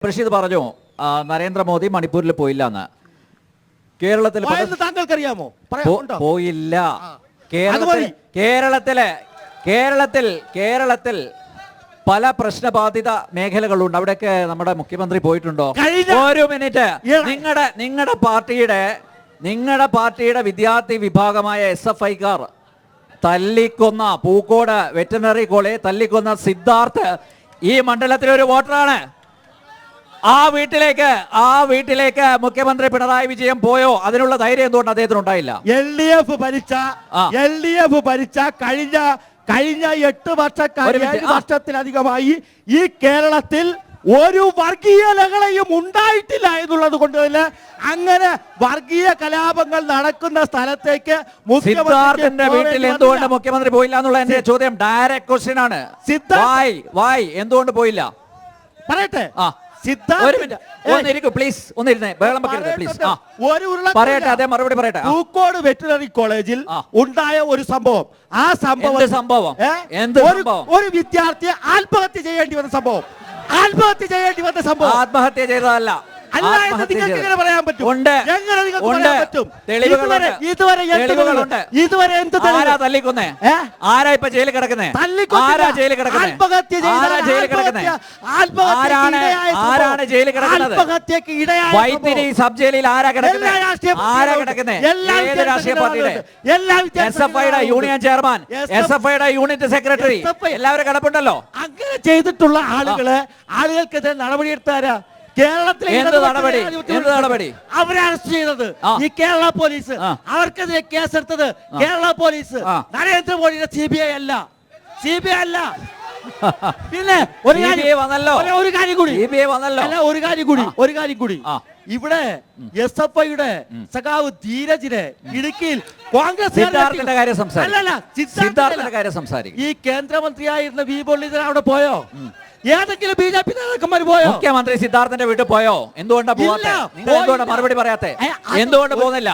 റഷീദ് പറഞ്ഞു നരേന്ദ്രമോദി മണിപ്പൂരിൽ പോയില്ല എന്ന്. കേരളത്തിൽ താങ്കൾക്കറിയാമോ? പോയില്ല. കേരളത്തിൽ പല പ്രശ്നബാധിത മേഖലകളുണ്ട്. അവിടെയൊക്കെ നമ്മുടെ മുഖ്യമന്ത്രി പോയിട്ടുണ്ടോ? ഒരു മിനിറ്റ്. നിങ്ങളുടെ പാർട്ടിയുടെ വിദ്യാർത്ഥി വിഭാഗമായ SFIക്കാർ തല്ലിക്കൊന്ന പൂക്കോട് വെറ്ററിനറി കോളേജ് തല്ലിക്കൊന്ന സിദ്ധാർത്ഥ് ഈ മണ്ഡലത്തിലെ ഒരു വോട്ടറാണ്. ആ വീട്ടിലേക്ക് മുഖ്യമന്ത്രി പിണറായി വിജയൻ പോയോ? അതിനുള്ള ധൈര്യം എന്തുകൊണ്ട് അദ്ദേഹത്തിന് ഉണ്ടായില്ല? LDF ഭരിച്ച കഴിഞ്ഞ 8 വർഷത്തിലധികമായി ഈ കേരളത്തിൽ ഒരു വർഗീയ ലഹളയും ഉണ്ടായിട്ടില്ല എന്നുള്ളത് കൊണ്ട് തന്നെ അങ്ങനെ വർഗീയ കലാപങ്ങൾ നടക്കുന്ന സ്ഥലത്തേക്ക് സിദ്ധാർത്ഥന്റെ വീട്ടിൽ എന്തുകൊണ്ട് മുഖ്യമന്ത്രി പോയില്ല എന്നുള്ള എന്റെ ചോദ്യം ഡയറക്റ്റ് ക്വസ്റ്റ്യൻ ആണ്. എന്തുകൊണ്ട് പോയില്ല പറയട്ടെ. പൂക്കോട് വെറ്ററിനറി കോളേജിൽ ഉണ്ടായ ഒരു സംഭവം. ആ സംഭവം ഒരു വിദ്യാർത്ഥിയെ ആത്മഹത്യ ചെയ്യേണ്ടി വന്ന സംഭവം. ആത്മഹത്യ ചെയ്തതല്ല. പറയാൻ പറ്റും? ഇതുവരെ തല്ലിക്കൊന്നേ? ആരാ ഇപ്പൊ ജയിലിൽ കിടക്കുന്നേ? ആരാണ് ജയിലിൽ കിടക്കുന്നത്? വൈത്തിരി സബ് ജയിലിൽ ആരാ കിടക്കുന്നേ? ഏത് രാഷ്ട്രീയ പാർട്ടിയുടെ? SFIയുടെ യൂണിയൻ ചെയർമാൻ, SFIയുടെ യൂണിറ്റ് സെക്രട്ടറി എല്ലാവരും കിടപ്പുണ്ടല്ലോ. അങ്ങനെ ചെയ്തിട്ടുള്ള ആളുകൾക്കെതിരെ നടപടിയെടുത്താരാ? കേരളത്തിലെ നടപടി അവരെ അറസ്റ്റ് ചെയ്തത് ഈ കേരള പോലീസ്. അവർക്കെതിരെ കേസെടുത്തത് കേരള പോലീസ്. നരേന്ദ്രമോദിയുടെ CBI അല്ല. പിന്നെ ഒരു കാര്യം കൂടി ഇവിടെ SFIയുടെ സഖാവ് ധീരജിനെ ഇടുക്കിയിൽ കോൺഗ്രസ് ഈ കേന്ദ്രമന്ത്രിയായിരുന്ന വി മുരളീധരൻ അവിടെ പോയോ? ഏതെങ്കിലും BJP നേതാക്കന്മാർ പോയോ? മുഖ്യമന്ത്രി സിദ്ധാർത്ഥന്റെ വീട്ടിൽ പോയോ? എന്തുകൊണ്ടാ പോവാത്തെ? എന്തുകൊണ്ട് മറുപടി പറയാത്തെ? എന്തുകൊണ്ട് പോകുന്നില്ല?